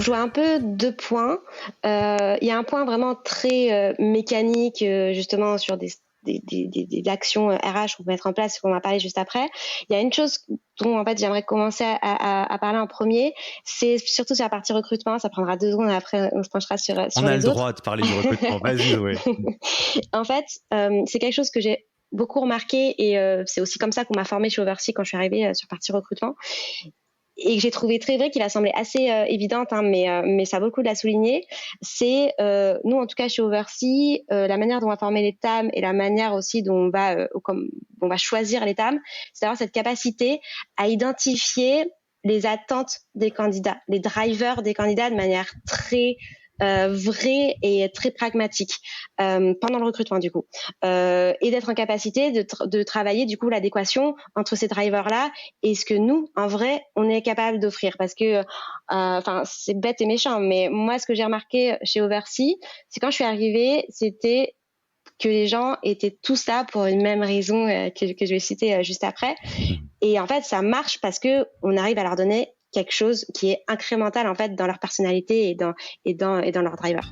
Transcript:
je vois un peu deux points. Il y a un point vraiment très mécanique, justement sur des actions RH qu'on peut mettre en place, qu'on va parler juste après. Il y a une chose dont en fait j'aimerais commencer à parler en premier, c'est surtout sur la partie recrutement. Ça prendra 2 secondes, après on se penchera On sur a le les autres. droit de parler du recrutement. Vas-y, Zoé. En fait, c'est quelque chose que j'ai beaucoup remarqué et c'est aussi comme ça qu'on m'a formée chez Oversea quand je suis arrivée sur partie recrutement et que j'ai trouvé très vrai, qui va sembler assez évidente, hein, mais ça vaut le coup de la souligner. C'est nous, en tout cas chez Oversea, la manière dont on va former les TAM et la manière aussi dont on va choisir les TAM, c'est d'avoir cette capacité à identifier les attentes des candidats, les drivers des candidats de manière très vraie et très pragmatique pendant le recrutement du coup, et d'être en capacité de travailler du coup l'adéquation entre ces drivers là et ce que nous, en vrai, on est capable d'offrir. Parce que, enfin, c'est bête et méchant, mais moi, ce que j'ai remarqué chez Oversea, c'est quand je suis arrivée, c'était que les gens étaient tous là pour une même raison que je vais citer juste après. Et en fait, ça marche parce que on arrive à leur donner quelque chose qui est incrémental en fait dans leur personnalité et dans leur driver.